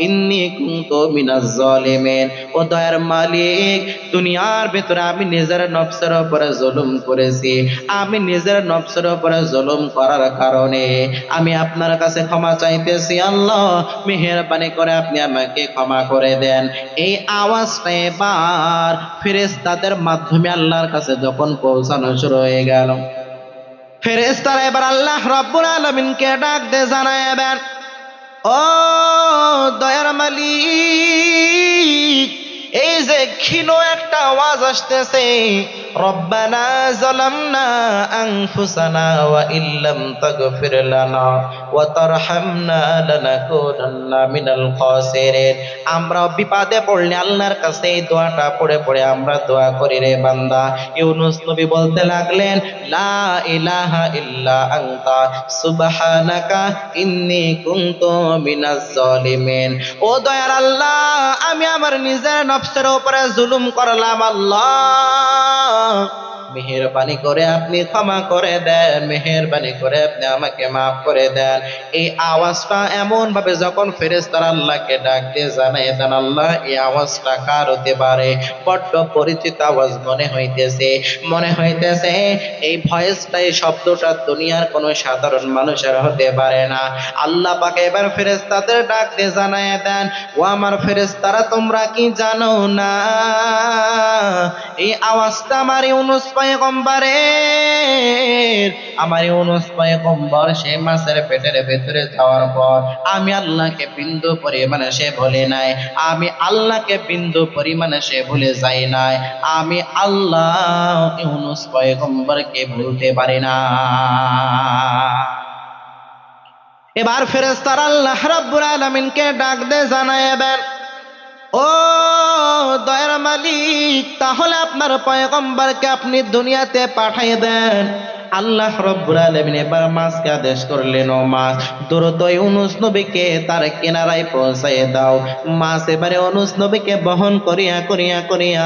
ইন্নী কুনতু মিনাজ জালিমিন। ও দয়ার মালিক, দুনিয়ার ভিতরে আমি নিজের নফসের উপরে জুলুম করেছি। আমি নিজের নফসের উপরে জুলুম করার কারণে আমি আপনার কাছে ক্ষমা চাইতেছি। আল্লাহ, মেহেরবানি করে আপনি আমাকে ক্ষমা করে দেন। এই আওয়াজটা এবার ফেরেশতাদের মাধ্যমে আল্লাহর কাছে যখন পৌঁছানো শুরু হয়ে গেল, ফেরেশতারা এবার আল্লাহ রাব্বুল আলামিনকে ডাক দিয়ে জানাবেন, ও দয়ার মালিক, এই যে ক্ষীণ একটা আওয়াজ আসতেছে, রব্বানা যালামনা আনফুসানা ওয়া ইল্লাম তাগফির লানা ওয়া তারহামনা লানাকুনান্না মিনাল খাসিরিন। আমরা বিপদে পড়লে আল্লাহর কাছে এই দোয়াটা পড়ে পড়ে আমরা দোয়া করি রে বান্দা। ইউনূস নবী বলতে লাগলেন, লা ইলাহা ইল্লা আনতা সুবহানাকা ইন্নী কুনতু মিনাজ জালিমিন। ও দয়ার আল্লাহ, আমি আমার নিজের নফসের উপরে জুলুম করলাম। আল্লাহ, মেহেরবানি করে আপনি ক্ষমা করে দেন, মেহেরবানি করে আপনি আমাকে মাফ করে দেন। এই আওয়াজটা এমন ভাবে যখন ফেরেশতারা আল্লাহকে ডাক দিয়ে জানায় দেন, আল্লাহ, এই আওয়াজটা কার হতে পারে? বড্ড পরিচিত আওয়াজ মনে হইতেছে, মনে হইতেছে এই ভয়েসটা, এই শব্দটা দুনিয়ার কোনো সাধারণ মানুষের হতে পারে না। আল্লাহ পাক এবার ফেরেশতাদের ডাক দিয়ে জানায় দেন, ও আমার ফেরেশতারা, তোমরা কি জানো না এই আওয়াজটা আমার ইউনূস পয়গম্বরের? আমার ইউনূস পয়গম্বর সেই মাছের পেটের ভেতরে যাওয়ার পর আমি আল্লাহকে বিন্দু পরিমাণে সে ভুলে নাই, আমি আল্লাহকে বিন্দু পরিমাণে সে ভুলে যাই নাই। আমি আল্লাহ ইউনূস পয়গম্বরকে ভুলতে পারি না। এবার ফেরেশতারা আল্লাহ রাব্বুল আলামিনকে ডাক দিয়ে জানাবেন, ও দয়ার মালিক, তাহলে আপনার পয়গম্বরকে আপনি দুনিয়াতে পাঠিয়ে দেন। আল্লাহ রাব্বুল আলামিন এবার মাছকে আদেশ করলেন, ও মাছ, দ্রুত ইউনূস নবীকে তার কিনারায় পৌঁছায় দাও। মাছ এবারে ইউনূস নবীকে বহন করিয়া করিয়া করিয়া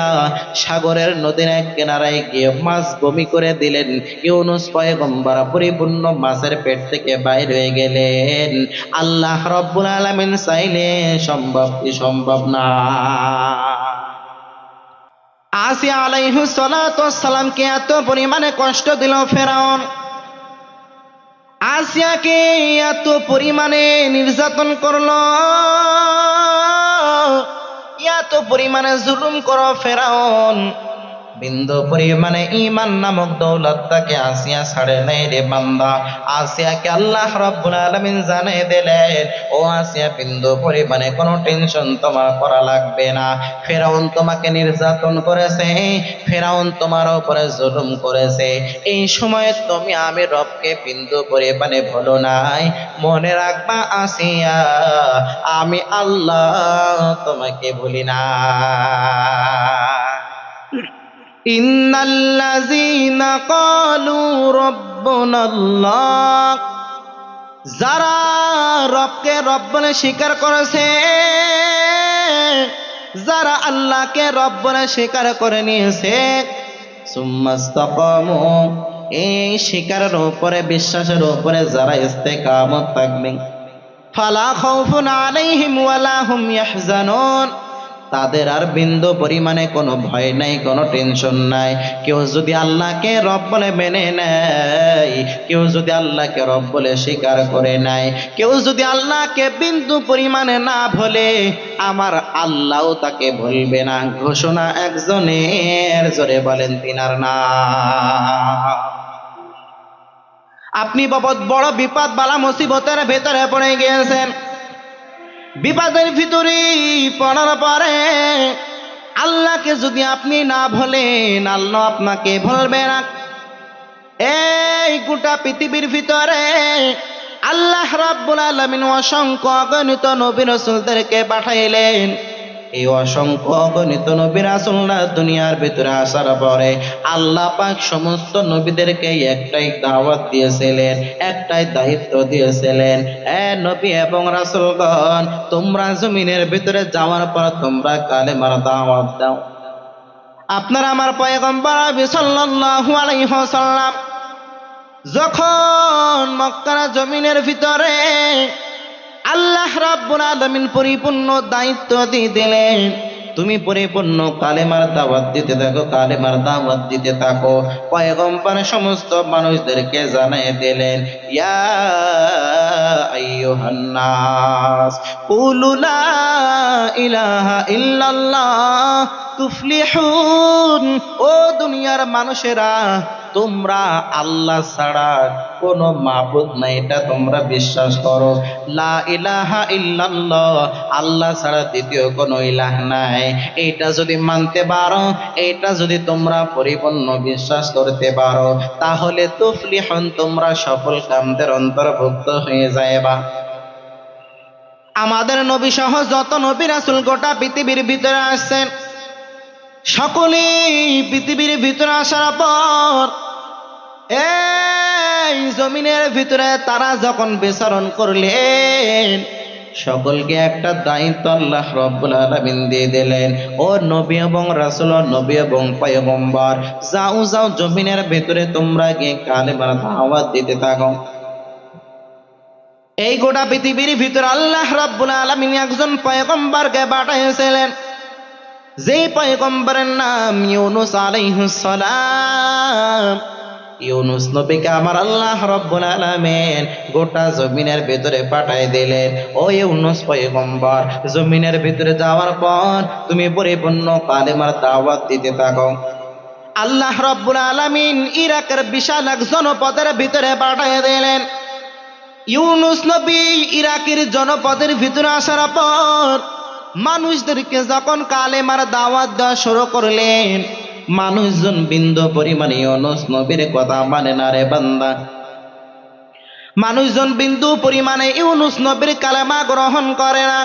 সাগরের নদীর এক কিনারায় গিয়ে মাছ বমি করে দিলেন। ইউনূস পয়গম্বর পরিপূর্ণ মাছের পেট থেকে বাইর হয়ে গেলেন। আল্লাহ রাব্বুল আলামিন চাইলে সম্ভব কি সম্ভব না? আসিয়া আলাইহিস সালাতু ওয়াস সালামকে এত পরিমাণে কষ্ট দিল ফেরাউন, আসিয়াকে এত পরিমাণে নির্যাতন করলো, এত পরিমাণে জুলুম করো ফেরাউন, বিন্দু পরিমাণে ঈমান নামক দৌলত তাকে আসিয়া ছাড়ে নাই রে বান্দা। আসিয়াকে আল্লাহ রাব্বুল আলামিন জানিয়ে দিলেন, ও আসিয়া, বিন্দু পরিমাণে কোনো টেনশন তোমার করা লাগবে না। ফেরাউন তোমাকে নির্যাতন করেছে, ফেরাউন তোমার উপরে জুলুম করেছে, এই সময় তুমি আমি রবকে বিন্দু পরিমাণে ভুলো নাই। মনে রাখবা আসিয়া, আমি আল্লাহ তোমাকে ভুলি না। ইন্নাল্লাযীনা ক্বালু রাব্বুনাল্লাহ, যারা রবকে রব বলে স্বীকার করেছে, যারা আল্লাহকে রব বলে স্বীকার করে নিয়েছে, সুম্মাস্তাকামু, এই স্বীকারের উপরে, বিশ্বাসের উপরে যারা ইস্তেকামত থাকবে, ফালা খাউফুন আলাইহিম ওয়ালা হুম ইয়াহজানুন, তাদের আর বিন্দু পরিমাণে কোনো ভয় নাই, কোনো টেনশন নাই। কেউ যদি আল্লাহকে রব বলে মেনে নেয়, কেউ যদি আল্লাহকে রব বলে স্বীকার করে নেয়, কেউ যদি আল্লাহকে বিন্দু পরিমাণে না ভোলে, আমার আল্লাহও তাকে ভুলবে না। ঘোষণা একজনের, জোরে বলেন তিনার নাম। আপনি বাবদ বড় বিপদ বালা মুসিবতের ভেতরে পড়ে গিয়েছেন, বিপদের ভিতরে পড়ার পরে আল্লাহকে যদি আপনি না ভোলেন, আল্লাহ আপনাকে ভুলবে না। এই গোটা পৃথিবীর ভিতরে আল্লাহ রাব্বুল আলামিন অসংখ্য অগণিত নবী রাসূলদেরকে পাঠাইলেন। এই অসংখ্য অগণিত নবী রাসূলরা দুনিয়ার ভিতরে আসার পরে আল্লাহ পাক সমস্ত নবীদেরকে একটাই দাওয়াত দিয়েছিলেন, একটাই দায়িত্ব দিয়েছিলেন, এ নবী এবং রাসূলগণ, তোমরা জমিনের ভিতরে যাওয়ার পর তোমরা কালেমার দাওয়াত দাও। আপনারা আমার পয়গম্বর নবী সাল্লাল্লাহু আলাইহি ওয়াসাল্লাম যখন মক্কার জমিনের ভিতরে আল্লাহ রাব্বুল আলামিন পরিপূর্ণ দায়িত্ব দিয়ে দিলেন, তুমি পরিপূর্ণ কালেমার দাওয়াত দিতে থাকো, কালেমার দাওয়াত দিতে থাকো। পয়গম্বর সমস্ত মানুষদেরকে জানিয়ে দিলেন, ইয়া আইয়ুহান নাস কুলু লা ইলাহা ইল্লাল্লাহ তুফলিহুন। ও দুনিয়ার মানুষেরা, তোমরা আল্লাহ ছাড়া কোনো মাবুদ নাই এটা তোমরা বিশ্বাস করো। লা ইলাহা ইল্লাল্লাহ, আল্লাহ ছাড়া দ্বিতীয় কোনো ইলাহ নাই, এটা যদি মানতে পারো, এটা যদি তোমরা পরিপূর্ণ বিশ্বাস করতে পারো, তাহলে তুফলিহুন, তোমরা সফল কামদের অন্তর্ভুক্ত হয়ে যায়বা। আমাদের নবী সহ যত নবী রাসূল গোটা পৃথিবীর ভিতরে আসছেন, সকলেই পৃথিবীর ভিতরে আসার পর এই জমিনের ভিতরে তারা যখন বিচরণ করলেন, সকলকে একটা দায়িত্ব আল্লাহ রাব্বুল আলামিন দিয়ে দিলেন, ও নবী এবং রাসূল, নবী এবং পয়গম্বর, যাও যাও জমিনের ভিতরে তোমরা গিয়ে কালেমার দাওয়াত দিতে থাকো। এই গোটা পৃথিবীর ভিতরে আল্লাহ রাব্বুল আলামিন একজন পয়গম্বরকে পাঠিয়েছিলেন, যেই পয়গম্বরের নাম ইউনুস আলাইহিস সালাম। ইউনুস নবীকে আমার আল্লাহ রাব্বুল আলামিন গোটা জমিনের ভিতরে পাঠাই দিলেন। ও ইউনুস পয়গম্বর, জমিনের ভিতরে যাওয়ার পর তুমি পরিপূর্ণ কালেমার দাওয়াত দিতে থাকো। আল্লাহ রাব্বুল আলামিন ইরাকের বিশাল এক জনপদের ভিতরে পাঠাই দিলেন। ইউনুস নবী ইরাকের জনপদের ভিতরে আসার পর মানুষদেরকে যখন কালেমার দাওয়াত দেওয়া শুরু করলেন, মানুষজন বিন্দু পরিমাণে ইউনুস নবীর কথা মানে না রে বান্দা। মানুষজন বিন্দু পরিমাণে ইউনুস নবীর কালেমা গ্রহণ করে না।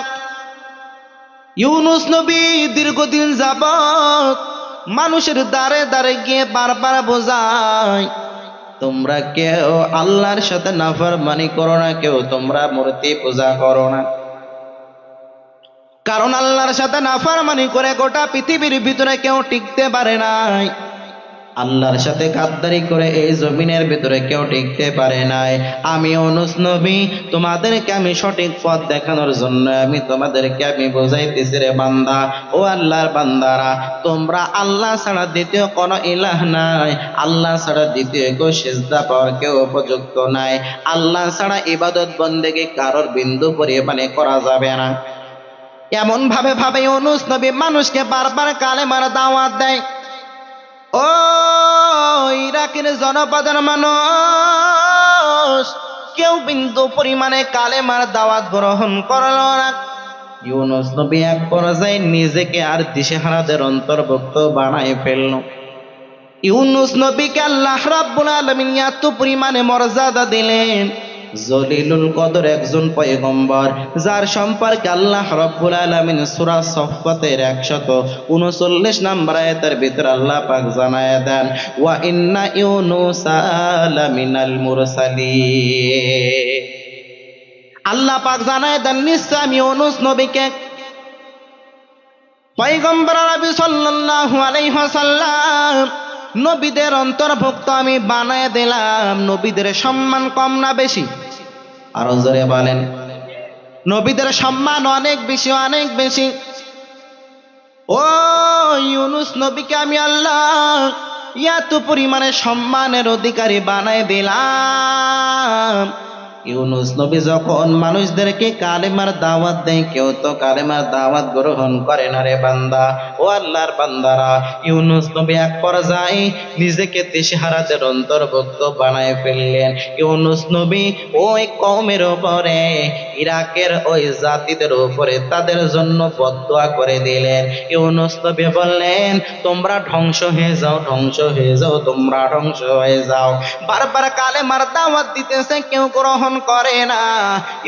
ইউনুস নবী দীর্ঘদিন যাবত মানুষের দ্বারে দ্বারে গিয়ে বারবার বোঝায়, তোমরা কেউ আল্লাহর সাথে নাফরমানি করো না, কেউ তোমরা মূর্তি পূজা করো না। কারণ আল্লাহর সাথে নাফরমানি করে গোটা পৃথিবীর ভিতরে কেউ টিকতে পারে নাই। আল্লাহর সাথে গাদ্দারি করে এই জমিনের ভিতরে কেউ টিকতে পারে নাই। আমি ইউনুস নবী তোমাদেরকে আমি সঠিক পথ দেখানোর জন্য আমি তোমাদেরকে বোঝাইতেছি রে বান্দা, ও আল্লাহর বান্দারা, তোমরা আল্লাহ ছাড়া দ্বিতীয় কোনো ইলাহ নাই, আল্লাহ ছাড়া দ্বিতীয় কেউ সিজদা পাওয়ার কেউ উপযুক্ত নাই, আল্লাহ ছাড়া ইবাদত বন্দেগী কারোর বিন্দু পরিমাণে করা যাবে না। এমন ভাবে ভাবে ইউনুস নবী মানুষকে বারবার কালেমার দাওয়াত দেয়। ও ইরাকের জনপদের মানুষ, কেউ বিন্দু পরিমাণে কালেমার দাওয়াত গ্রহণ করল না। ইউনুস নবী এক পর্যায়ে নিজেকে আর দিশেহারাদের অন্তর্ভুক্ত বানায় ফেলল। ইউনুস নবীকে আল্লাহ রাব্বুল আলামিন এত পরিমাণে মর্যাদা দিলেন, জলিলুল কদর একজন পয়গম্বর, যার সম্পর্কে আল্লাহ রাব্বুল আলামিন সূরা সফফাতের 139 নম্বর আয়াতের ভিতর আল্লাহ পাক জানায়া দেন, ওয়া ইন্না ইউনুসা লামিনাল মুরসালিন। আল্লাহ পাক জানায়া দেন, নিশ্চয় আমি ইউনুস নবীকে পয়গম্বর নবী সাল্লাল্লাহু আলাইহি ওয়াসাল্লাম নবীদের অন্তর্ভুক্ত আমি বানায় দিলাম। নবীদের সম্মান কম না বেশি? আরো জোরে বলেন। নবীদের সম্মান অনেক বেশি, অনেক বেশি। ও ইউনুস নবীকে আমি আল্লাহ এত পরিমাণে সম্মানের অধিকারী বানায় দিলাম। ইউনুস নবী যখন মানুষদেরকে কালেমার দাওয়াত দেয়, কেউ তো কালেমার দাওয়াত গ্রহণ করে না রে বান্দা। ও আল্লাহর বান্দারা, ইউনুস নবী এক পর্যায়ে নিজেকে দিশেহারাদের অন্তর্ভুক্ত বানায় ফেললেন। ইউনুস নবী ওই কওমের উপরে, ইরাকের ওই জাতিদের উপরে তাদের জন্য বদদুয়া করে দিলেন। ইউনুস নবী বললেন, তোমরা ধ্বংস হয়ে যাও, ধ্বংস হয়ে যাও, তোমরা ধ্বংস হয়ে যাও। বারবার কালেমার দাওয়াত দিতেছে, কেউ গ্রহণ করে না।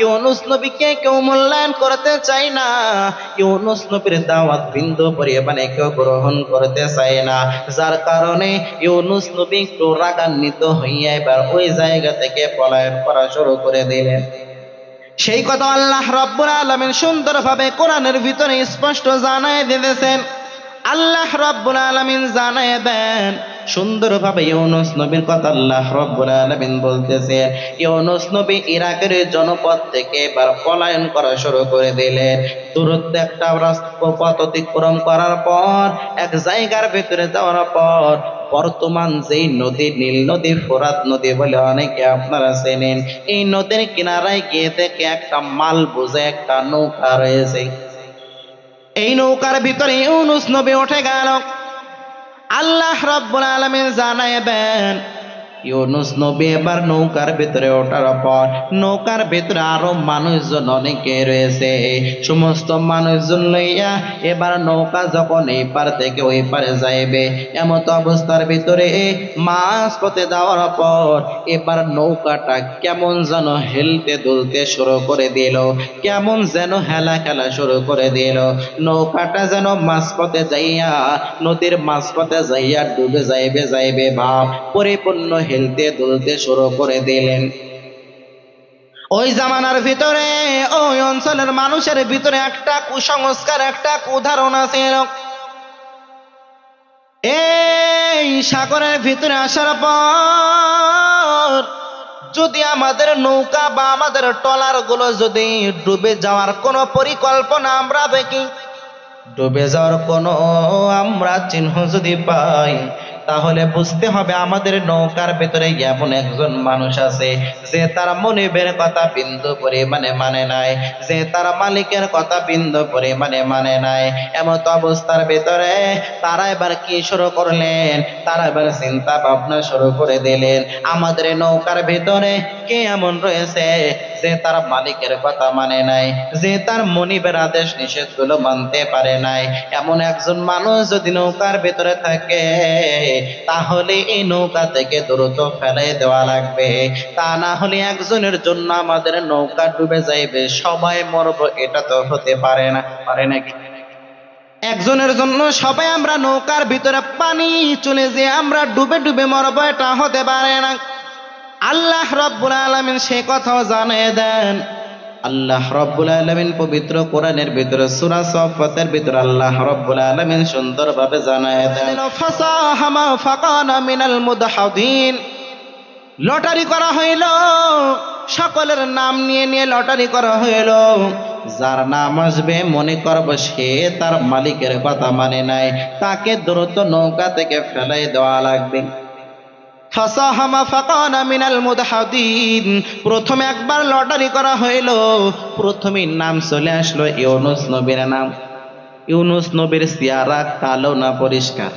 ইউনুস নবীকে কেউ মূল্যায়ন করতে চায় না। ইউনুস নবীর দাওয়াত বিন্দু পরিমাণে কেউ গ্রহণ করতে চায় না, যার কারণে ইউনুস নবী একটু রাগান্বিত হইয়া এবার ওই জায়গা থেকে পলায়ন করা শুরু করে দিলেন। সেই কথা আল্লাহ রাব্বুল আলামিন সুন্দরভাবে কোরআনের ভিতরে স্পষ্ট জানায় দিতেছেন। আল্লাহ রাব্বুল আলামিন জানায় দেন, সুন্দরভাবে ইউনুস নবীর কথা আল্লাহ রাব্বুল আলামিন বলতেছে। ইউনুস নবী ইরাকের জনপদ থেকে এবার পলায়ন করা শুরু করে দিলেন। দূরত্ব একটা পথ অতিক্রম করার পর এক জায়গার ভিতরে যাওয়ার পর বর্তমান যেই নদী নীল নদী ফোরাত নদী বলে অনেকে আপনারা চেনেন, এই নদীর কিনারায় গিয়ে দেখে একটা মাল বোঝে একটা নৌকা রয়েছে। এই নৌকার ভিতরে ইউনুস নবী উঠে গেল। আল্লাহ রাব্বুল আলামিন জানায় দেন, ইউনুস নবী এবার নৌকার ভিতরে ওঠার পর নৌকার ভিতরে আরো মানুষজন অনেকে রয়েছে। সমস্ত মানুষজন লইয়া এবার নৌকা যখন এই পার থেকে ওই পারে যাইবে, এমত অবস্থার ভিতরে মাঝ পথে যাওয়ার পর এবার নৌকাটা কেমন যেন হেলতে দুলতে শুরু করে দিল, কেমন যেন হেলা খেলা শুরু করে দিল। নৌকাটা যেন মাঝপথে যাইয়া নদীর মাঝপথে যাইয়া ডুবে যাইবে ভাব পরিপূর্ণ হেলতে দুলতে শুরু করে দিলেন। ওই জামানার ভিতরে ওই অঞ্চলের মানুষের ভিতরে একটা কুসংস্কার, একটা কুধারণা ছিল। এই সাগরের ভিতরে আসার পর যদি আমাদের নৌকা বা আমাদের ট্রলার গুলো যদি ডুবে যাওয়ার কোনো পরিকল্পনা আমরা দেখি, ডুবে যাওয়ার কোনো আমরা চিহ্ন যদি পাই, তাহলে বুঝতে হবে আমাদের নৌকার ভেতরে এমন একজন মানুষ আছে যে তার মনিবের কথা বিন্দু পরিমাণে মানে নাই, যে তার মালিকের কথা বিন্দু পরিমাণে মানে নাই। এমত অবস্থার ভেতরে তারা এবার কি শুরু করলেন, তারা এবার চিন্তা ভাবনা শুরু করে দিলেন, আমাদের নৌকার ভেতরে কে এমন রয়েছে যে তার মালিকের কথা মানে নাই, যে তার মনিবের আদেশ নিষেধ গুলো মানতে পারে নাই। এমন একজন মানুষ যদি নৌকার ভেতরে থাকে, তাহলে এই নৌকা থেকে দ্রুত ফেলে দেওয়া লাগবে, তা না হলে একজনের জন্য আমাদের নৌকা ডুবে যাইবে, সবাই মরবো, এটা তো হতে পারে না। পারে নাকি? একজনের জন্য সবাই আমরা নৌকার ভিতরে পানি চলে যে আমরা ডুবে ডুবে মরবো, এটা হতে পারে না। আল্লাহ রাব্বুল আলামিন সে কথাও জানিয়ে দেন। আল্লাহ রাব্বুল আলামিন পবিত্র কোরআনের ভিতরে সূরা সাফফাতের ভিতরে আল্লাহ রাব্বুল আলামিন সুন্দরভাবে জানায় দেন, ফাসাহামা ফাকানা মিনাল মুদহাদিন। লটারি করা হইল, সকলের নাম নিয়ে নিয়ে লটারি করা হইল। যার নাম আসবে মনে করব সে তার মালিকের কথা মানে নাই, তাকে দ্রুত নৌকা থেকে ফেলাই দেওয়া লাগবে। ফাসাহামা ফাকানা মিনাল মুদহাদিন। প্রথমে একবার লটারি করা হইল, প্রথমে নাম চলে আসলো ইউনুস নবীর নাম। ইউনুস নবীর চেহারা কালো না পরিষ্কার?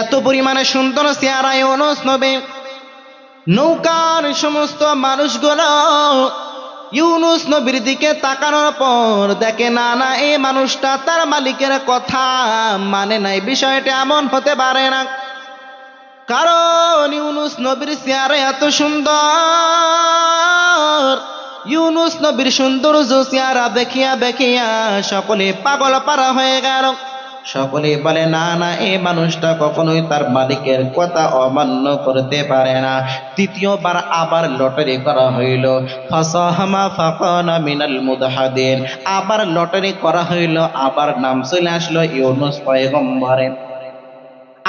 এত পরিমাণে সুন্দর চেহারা ইউনুস নবী। নৌকার সমস্ত মানুষগুলো ইউনুস নবীর দিকে তাকানোর পর দেখে না না এই মানুষটা তার মালিকের কথা মানে নাই, বিষয়টা এমন হতে পারে না। কারণ ইউনুস নবীর চেহারা এত সুন্দর, ইউনুস নবীর সৌন্দর্য চেহারা দেখিয়া দেখিয়া সকলে পাগল পারা হয়ে গেল। সকলে বলে না না এই মানুষটা কখনোই তার মালিকের কথা অমান্য করতে পারে না। দ্বিতীয়বার আবার লটারি করা হইল, ফাসাহামা ফাকানা মিনাল মুদহাদিন। আবার লটারি করা হইল, আবার নাম চলে আসলো ইউনুস পয়গম্বরের।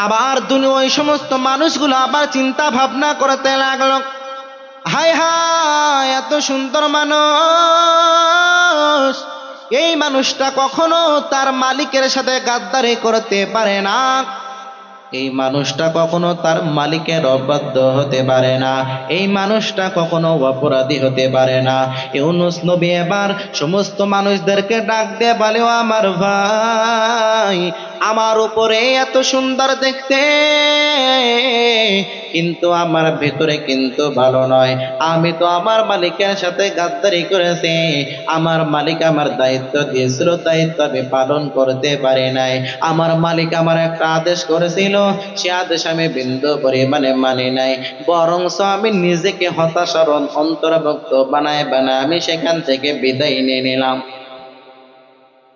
আবার ওই সমস্ত মানুষগুলো আবার চিন্তা ভাবনা করতে লাগলো, হায় হায় এত সুন্দর মানুষ, এই মানুষটা কখনো তার মালিকের সাথে গাদ্দারি করতে পারে না, এই মানুষটা কখনো তার মালিকের অবাধ্য হতে পারে না, এই মানুষটা কখনো অপরাধী হতে পারে না। ইউনুস নবী এবার সমস্ত মানুষদেরকে ডাক দিয়ে বলে, আমার ভাই, আমার উপরে এত সুন্দর দেখতে, কিন্তু আমার ভেতরে কিন্তু ভালো নয়। আমি তো আমার মালিকের সাথে গাদ্দারি করেছি, আমার মালিক আমার দায়িত্ব দিয়েছিল, দায়িত্ব আমি পালন করতে পারি নাই। আমার মালিক আমার একটা আদেশ করেছিল, সে আদেশ আমি বিন্দু পরিমাণে মানি নাই, বরং আমি নিজেকে হতাশার অন্তর্ভুক্ত বানায় আমি সেখান থেকে বিদায় নিয়ে নিলাম।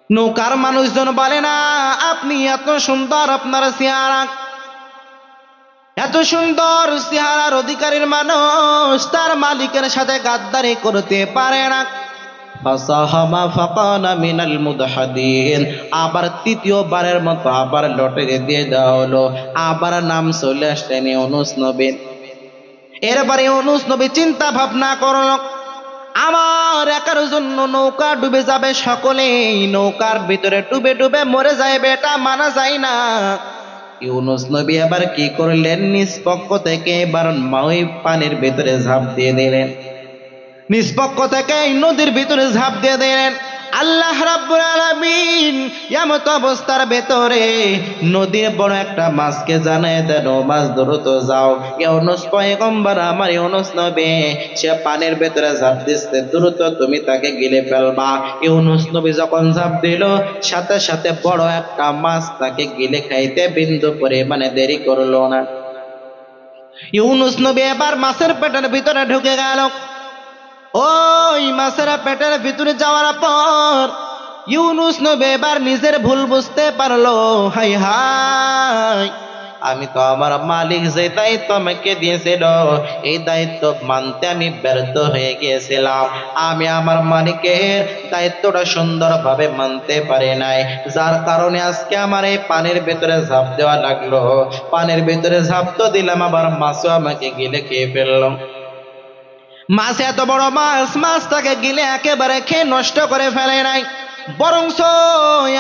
নৌকার মানুষজন বলে না, আপনি এত সুন্দর, আপনার চেহারা এত সুন্দর, চেহারার অধিকারীর মানুষ তার মালিকের সাথে গাদ্দারি করতে পারে না। ফাসাহামা ফাকানা মিনাল মুদহাদিন। আবার তৃতীয়বারের মতো আবার লটারি দিয়ে দেওয়া হলো, আবার নাম চলে আসলেন ইউনুস নবীর। এরপরে ইউনুস নবী চিন্তা ভাবনা করলো, আমার একার জন্য নৌকা ডুবে যাবে, সকলেই নৌকার ভিতরে ডুবে ডুবে মরে যাবে, এটা মানা যায় না। ইউনুস নবী এবার কি করলেন, নিজ পক্ষ থেকে এবার ওই পানির ভিতরে ঝাঁপ দিয়ে দিলেন, নিজ পক্ষ থেকে নদীর ভিতরে ঝাঁপ দিয়ে দিলেন। আল্লাহ রাব্বুল আলামিন এমত অবস্থার ভেতরে নদীর বড় একটা মাছকে জানায় দেন, ও মাছ দ্রুত যাও, ইউনুস পয়গম্বর আমার ইউনুস নবী সে পানির ভেতরে ঝাঁপ দিচ্ছে, দ্রুত তুমি তাকে গিলে ফেলবা। ইউনুস নবী যখন ঝাঁপ দিল, সাথে সাথে বড় একটা মাছ তাকে গিলে খাইতে বিন্দু পরিমাণে দেরি করলো না। ইউনুস নবী এবার মাছের পেটের ভিতরে ঢুকে গেল। ওই মাছের পেটের ভিতরে যাওয়ার পর ইউনুস নবী এবার নিজের ভুল বুঝতে পারলো, হাই হাই, আমি তো আমার মালিক যে দায়িত্ব আমাকে দিয়েছিল এই দায়িত্ব মানতে আমি ব্যর্থ হয়ে গিয়েছিলাম। আমি আমার মালিকের দায়িত্বটা সুন্দরভাবে মানতে পারি নাই, যার কারণে আজকে আমার এই পানির ভেতরে ঝাঁপ দেওয়া লাগলো। পানির ভেতরে ঝাঁপ তো দিলাম, আবার মাছও আমাকে গিলে খেয়ে ফেললো। মাছ এত বড় মাছ, মাছটাকে গিলে একেবারে খেয়ে নষ্ট করে ফেলে নাই, বরংস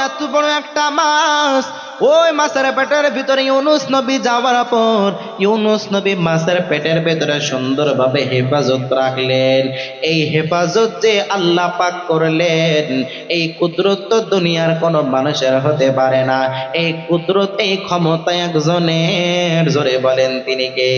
এত বড় একটা মাছ ওই মাছের পেটের ভিতরে ইউনুস নবী যাওয়ার পর ইউনুস নবী মাছের পেটের ভিতরে সুন্দরভাবে হেফাজত রাখলেন। এই হেফাজত যে আল্লাহ পাক করলেন, এই কুদরত তো দুনিয়ার কোনো মানুষের হতে পারে না। এই কুদরত, এই ক্ষমতা একজনের, জোরে বলেন তিনি কে?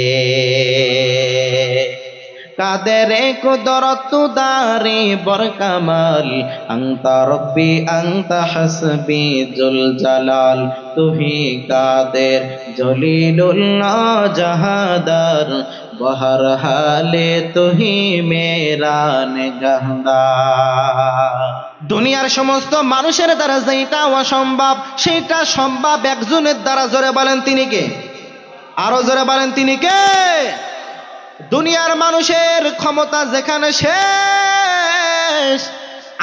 কাদের কুদরত দারে বরকামাল, আনতা রব্বি আনতা হাসবি জুল জালাল, তুহি কাদের জলিলুল্লাহ জাহাদার, বহর হালে তুহি মেরা নিগাহদার। দুনিয়ার সমস্ত মানুষের দ্বারা যেটা অসম্ভব সেটা সম্ভব একজনের দ্বারা, জোরে বলেন তিনি কে? আরো জোরে বলেন তিনি কে? দুনিয়ার মানুষের ক্ষমতা যেখানে শেষ,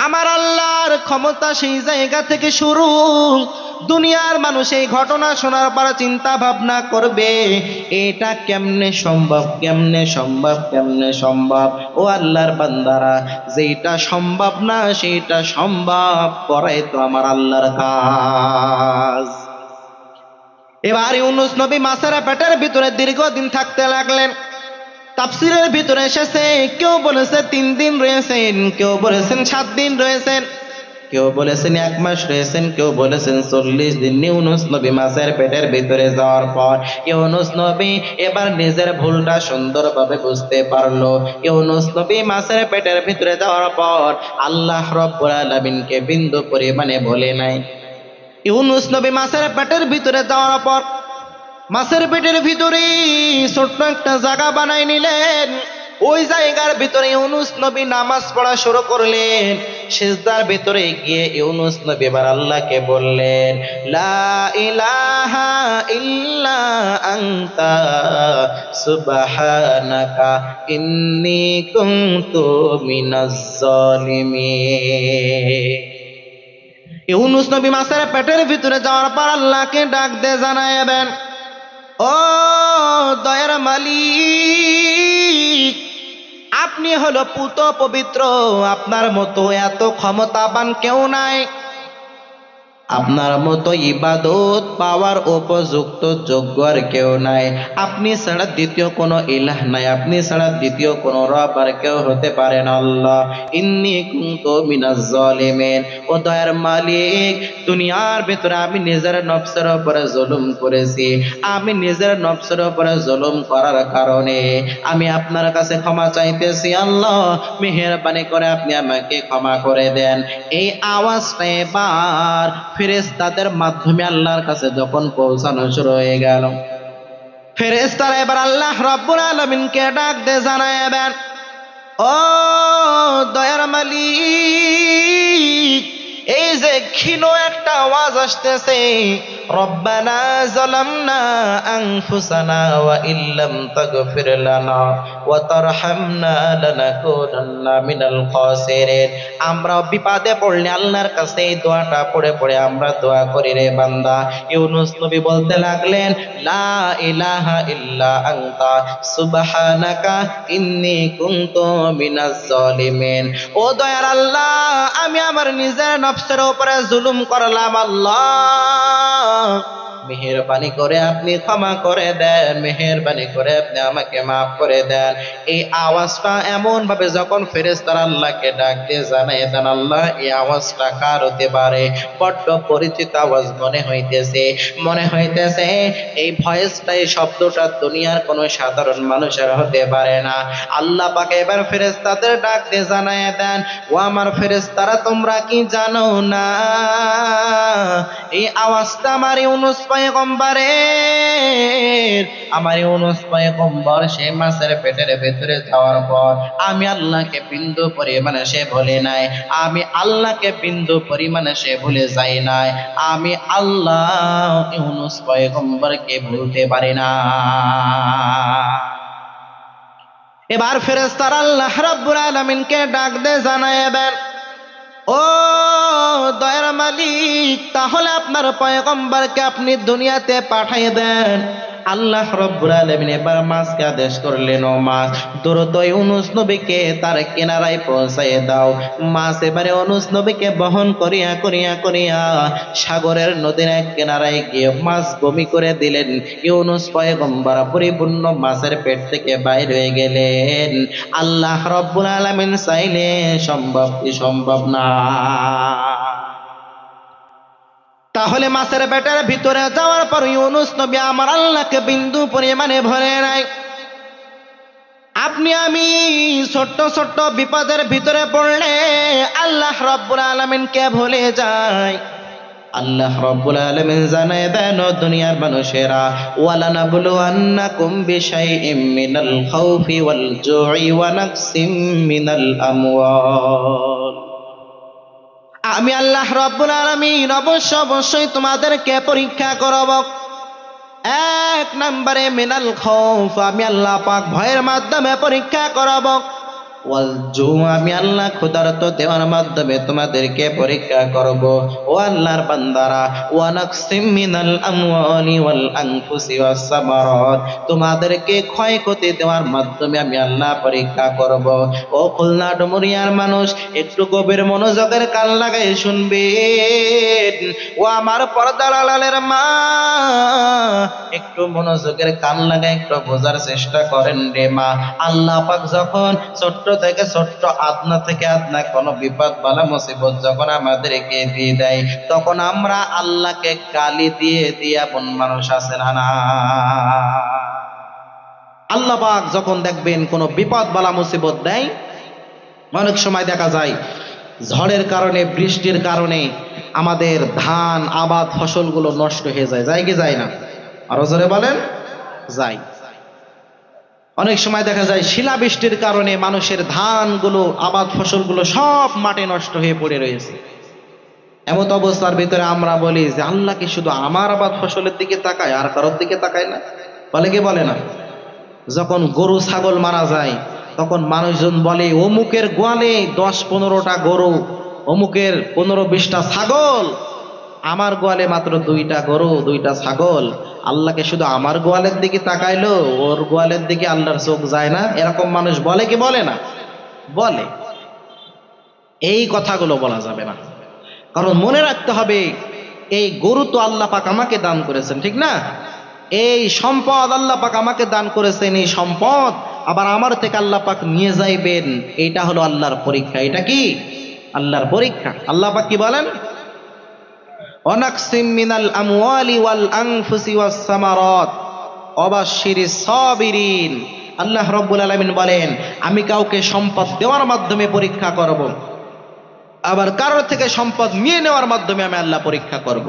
আমার আল্লাহর ক্ষমতা সেই জায়গা থেকে শুরু। দুনিয়ার মানুষ এই ঘটনা শোনার পর চিন্তা ভাবনা করবে, এটা কেমনে সম্ভব, কেমনে সম্ভব, কেমনে সম্ভব। ও আল্লাহর বান্দারা, যেটা সম্ভব না সেটা সম্ভব করাই তো আমার আল্লাহর কাজ। এবার ইউনুস নবী মাছের পেটের ভিতরে দীর্ঘদিন থাকতে লাগলেন। তাফসীরের ভিতরে এসেছে, কেউ বলেছে 3 দিন রয়েছেন, কেউ বলেছেন 7 দিন রয়েছেন, কেউ বলেছেন 1 মাস রয়েছেন, কেউ বলেছেন 40 দিন। ইউনুস নবী মাছের পেটের ভিতরে যাওয়ার পর ইউনুস নবী এবার নিজের ভুলটা সুন্দরভাবে বুঝতে পারলো। ইউনুস নবী মাছের পেটের ভিতরে যাওয়ার পর আল্লাহ রাব্বুল আলামিনকে বিন্দু পরিমাণে বলে নাই। ইউনুস নবী মাছের পেটের ভিতরে যাওয়ার পর মাছের পেটের ভিতরে ছোট্ট একটা জায়গা বানাই নিলেন। ওই জায়গার ভিতরে ইউনুস নবী নামাজ পড়া শুরু করলেন। সিজদার ভিতরে গিয়ে ইউনুস নবী এবার আল্লাহকে বললেন, লা ইলাহা ইল্লা আনতা সুবহানাকা ইন্নী কুনতু মিনাজ জালিমিন। ইউনুস নবী মাছের পেটের ভিতরে যাওয়ার পর আল্লাহকে ডাক দিয়ে জানাবেন, ও দয়ার মালিক, আপনি হলো পুত পবিত্র, আপনার মতো এত ক্ষমতাবান কেউ নাই, আপনার মতো ইবাদত পাওয়ার উপযুক্ত যোগ্য আর কেউ নাই, আপনি ছাড়া দ্বিতীয় কোনো ইলাহ নাই, আপনি ছাড়া দ্বিতীয় কোনো রব আর কেউ হতে পারে না। আল্লাহ, ইন্নী কুনতু মিনাজ জালিমিন, ও দয়ার মালিক, দুনিয়ার ভিতরে আমি নিজের নফসের উপরে জুলুম করেছি। আমি নিজের নফসের উপরে জুলুম করার কারণে আমি আপনার কাছে ক্ষমা চাইতেছি। আল্লাহ, মেহেরবানি করে আপনি আমাকে ক্ষমা করে দেন। এই আওয়াজটা এবার ফেরেশতাদের মাধ্যমে আল্লাহর কাছে যখন পৌঁছানো শুরু হয়ে গেল, ফেরেশতারা এবার আল্লাহ রাব্বুল আলামিনকে ডাক দিয়ে জানাবেন, ও দয়ার মালিক, এই যে ক্ষীণ একটা আওয়াজ আসতেছে, রব্বানা যালামনা আনফুসানা ওয়া ইল্লাম তাগফির লানা ওয়া তারহামনা লানাকুনান্না মিনাল খাসিরিন। আমরা বিপদে পড়লে আল্লাহর কাছে এই দোয়াটা পড়ে পড়ে আমরা দোয়া করি রে বান্দা। ইউনূস নবী বলতে লাগলেন, লা ইলাহা ইল্লা আনতা সুবহানাকা ইন্নী কুনতু মিনাজ জালিমিন। ও দয়ার আল্লাহ, আমি আমার নিজের নফসের উপরে জুলুম করলাম আল্লাহ, মেহেরবানি করে আপনি ক্ষমা করে দেন, মেহেরবানি করে আপনি আমাকে মাফ করে দেন। এই আওয়াজটা এমন ভাবে যখন ফেরেশতারা আল্লাহকে ডাক দিয়ে জানায় দেন, আল্লাহ এই আওয়াজটা কার হতে পারে? বড্ড পরিচিত আওয়াজ মনে হইতেছে এই ভয়েসটা, এই শব্দটা দুনিয়ার কোনো সাধারণ মানুষের হতে পারে না। আল্লাহ পাক এবার ফেরেশতাদের ডাক দিয়ে জানায় দেন, ও আমার ফেরেশতারা, তোমরা কি জানো না এই আওয়াজটা আমার ইউনূস পয়গম্বরের? আমার ইউনূস পয়গম্বর সে মাছের পেটের ভেতরে যাওয়ার পর আমি আল্লাহকে বিন্দু পরিমাণে সে ভুলে নাই, আমি আল্লাহকে বিন্দু পরিমাণে সে ভুলে যাই নাই। আমি আল্লাহ ইউনূস পয়গম্বরকে ভুলতে পারি না। এবার ফেরেশতারা আল্লাহ রাব্বুল আলামিনকে ডাক দিয়ে জানায় দেন, ও দয়ার মালিক, তাহলে আপনার পয়গম্বরকে আপনি দুনিয়াতে পাঠিয়ে দেন। আল্লাহ রাব্বুল আলামিন এবার মাছকে আদেশ করলেন, ও মাছ, দ্রুত ইউনূস নবীকে তার কিনারায় পৌঁছায় দাও। মাছ এবারে ইউনূস নবীকে বহন করিয়া করিয়া করিয়া সাগরের নদীর এক কিনারায় গিয়ে মাছ বমি করে দিলেন। ইউনূস পয়গম্বর পরিপূর্ণ মাছের পেট থেকে বাইর হয়ে গেলেন। আল্লাহ রাব্বুল আলামিন চাইলে সম্ভব কি সম্ভব না? তাহলে মাছের পেটের ভিতরে যাওয়ার পর ইউনূস নবী আমার আল্লাহকে বিন্দু পরিমাণে ভরে নাই। আপনি আমি ছোট্ট ছোট্ট বিপদের ভিতরে পড়লে আল্লাহ রাব্বুল আলামিনকে ভুলে যায়। আল্লাহ রাব্বুল আলামিন জানায় দেন, দুনিয়ার মানুষেরা, ওয়ালানাবলুয়ান্নাকুম বিশাইইম মিনাল খাউফি ওয়াল জুই ওয়া নাকসিম মিনাল আমওয়াল। আমি আল্লাহ রাব্বুল আলামিন অবশ্যই তোমাদেরকে পরীক্ষা করব। এক নম্বরে মিনাল খাউফ, আমি আল্লাহ পাক ভয়ের মাধ্যমে পরীক্ষা করব। ওয়াল জু, আমি আল্লাহ ক্ষুধার্ত দেওয়ার মাধ্যমে তোমাদেরকে পরীক্ষা করব। ও আল্লাহর বান্দারা, ওয়া নাকসিম মিনাল আমওয়ালি ওয়াল আনফুসি ওয়াস সামারাত, তোমাদেরকে ক্ষয়ক্ষতি দেওয়ার মাধ্যমে আমি আল্লাহ পরীক্ষা করব। ও খুলনা ডুমুরিয়ার মানুষ, একটু গভীর মনোযোগের কান লাগাই শুনবেন। ও আমার পর্দার আড়ালের মা, একটু মনোযোগের কান লাগাই একটু বোঝার চেষ্টা করেন রে মা। আল্লাহ পাক যখন ছোট্ট থেকে ছোট্ট, আদনা থেকে আদনা কোন বিপদ বালা মুসিবত যখন আমাদেরকে দিয়ে দেয়, তখন আমরা আল্লাহকে গালি দিয়ে দিয়ে এমন মানুষ আছে না? আল্লাহ পাক যখন দেখবেন কোন বিপদ বালা মুসিবত দেয়, অনেক সময় দেখা যায় ঝড়ের কারণে, বৃষ্টির কারণে আমাদের ধান আবাদ ফসলগুলো নষ্ট হয়ে যায়। যায় কি যায় না? আরো জোরে বলেন, যায়। অনেক সময় দেখা যায় শিলাবৃষ্টির কারণে মানুষের ধানগুলো, আবাদ ফসলগুলো সব মাঠে নষ্ট হয়ে পড়ে রয়েছে। এমত অবস্থার ভিতরে আমরা বলি যে আল্লাহ কি শুধু আমার আবাদ ফসলের দিকে তাকায়, আর কারোর দিকে তাকায় না? বলে কি বলে না? যখন গরু ছাগল মারা যায় তখন মানুষজন বলে অমুকের গোয়ালে 10-15টা গরু, অমুকের 15-20টা ছাগল, আমার গোয়ালে মাত্র 2টা গরু 2টা ছাগল। আল্লাহকে শুধু আমার গোয়ালের দিকে তাকাইলো, ওর গোয়ালের দিকে আল্লাহর চোখ যায় না? এরকম মানুষ বলে কি বলে না? বলে। এই কথাগুলো বলা যাবে না, কারণ মনে রাখতে হবে এই গরু তো আল্লাহ পাক আমাকে দান করেছেন, ঠিক না? এই সম্পদ আল্লাহ পাক আমাকে দান করেছেন, এই সম্পদ আবার আমার থেকে আল্লাহ পাক নিয়ে যাইবেন, এইটা হলো আল্লাহর পরীক্ষা। এটা কি? আল্লাহর পরীক্ষা। আল্লাহ পাক কি বলেন? অনাকসিম মিনাল আমওয়ালি ওয়াল আনফুসি ওয়াস সামারাত ওয়াবাশশিরিস সাবিরিন। আল্লাহ রাব্বুল আলামিন বলেন, আমি কাউকে সম্পদ দেওয়ার মাধ্যমে পরীক্ষা করব, আবার কারোর থেকে সম্পদ নিয়ে নেওয়ার মাধ্যমে আমি আল্লাহ পরীক্ষা করব।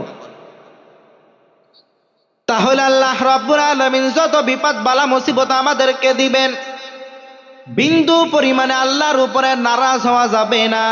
তাহলে আল্লাহ রাব্বুল আলামিন যত বিপদ বালা মুসিবত আমাদেরকে দিবেন, বিন্দু পরিমাণে আল্লাহর উপরে নারাজ হওয়া যাবে না।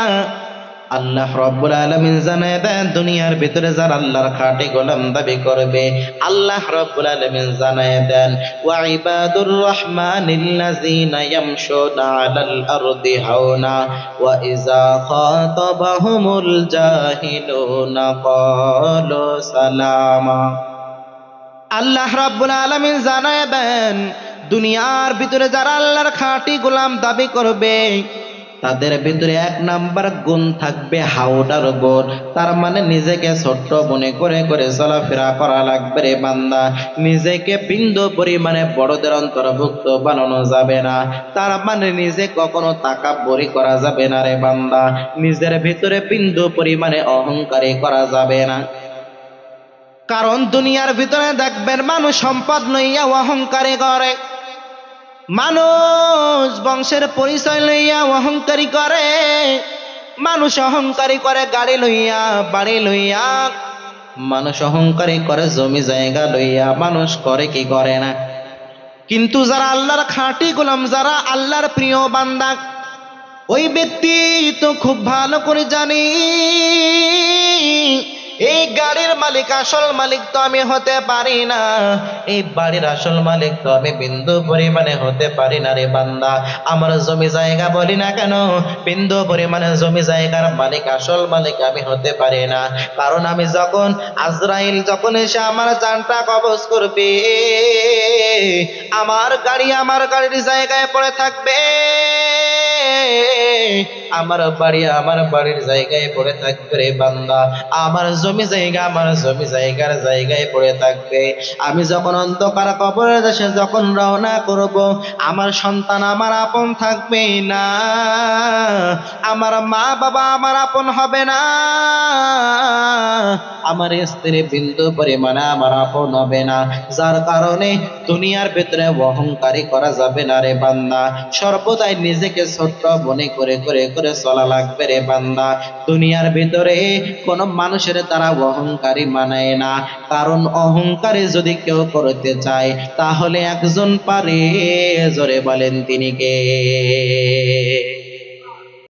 আল্লাহ রাব্বুল আলামিন জানায় দেন দুনিয়ার ভিতরে যারা আল্লাহর খাঁটি গোলাম দাবি করবে, আল্লাহ রাব্বুল আলামিন জানায় দেন ওয়া ইবাদুর রহমানিল্লাযীনা ইয়ামশুনা আলাল আরদি হাওনা ওয়া ইযা খাতাবাহুমুল জাহিলুনা ক্বালু সালামা। আল্লাহ রাব্বুল আলামিন জানায় দেন দুনিয়ার ভিতরে যারা আল্লাহর খাঁটি গোলাম দাবি করবে তাদের ভিতরে এক নাম্বার গুণ থাকবে হাওড়ার গুণ। তার মানে নিজেকে ছোট্ট মনে করে করে চলাফেরা করা লাগবে রে বান্দা। নিজেকে বিন্দু পরিমাণে বড়দের অন্তর্ভুক্ত বানানো যাবে না। তার মানে নিজে কখনো তাকাব্বুরি করা যাবে না রে বান্দা। নিজের ভিতরে বিন্দু পরিমাণে অহংকারী করা যাবে না। কারণ দুনিয়ার ভিতরে দেখবেন মানুষ সম্পদ লইয়া অহংকারী করে, মানুষ বংশের পরিচয় লইয়া অহংকারী করে, মানুষ অহংকারী করে গাড়ি লইয়া বাড়ি লইয়া, মানুষ অহংকারী করে জমি জায়গা লইয়া, মানুষ করে কি করে না। কিন্তু যারা আল্লাহর খাঁটি গোলাম, যারা আল্লাহর প্রিয় বান্দা, ওই ব্যক্তি তো খুব ভালো করে জানি এই গাড়ির মালিক আসল মালিক তো আমি হতে পারি না, এই বাড়ির আসল মালিক তো আমি বিন্দু পরিমাণে হতে পারি না রে বান্দা। আমার জমি জায়গা বলি না কেন, বিন্দু পরিমাণে জমি জায়গার মালিক আসল মালিক আমি হতে পারি না। কারণ আমি যখন আজরাইল যখন এসে আমার জানটা কবজ করবে, আমার গাড়ির জায়গায় পড়ে থাকবে, আমার বাড়ির জায়গায় পড়ে থাকবে রে বান্দা। আমার জমি জায়গার জায়গায় পড়ে থাকবে। আমি যখন অন্ধকার কবরের দেশে যখন রওনা করব, আমার সন্তান আমার আপন থাকবে না, আমার মা বাবা আমার আপন হবে না, আমার স্ত্রী বিন্দু পরিমাণে আমার আপন হবে না। যার কারণে দুনিয়ার ভিতরে অহংকারী করা যাবে না রে বান্দা। সর্বদাই নিজেকে ছোট্ট মনে করে করে করে চলা লাগবে রে বান্দা। দুনিয়ার ভিতরে কোন মানুষের তারা অহংকারী মানায় না। কারণ অহংকারী যদি কেউ করতে চায় তাহলে একজন পারে, জোরে বলেন তিনি কে?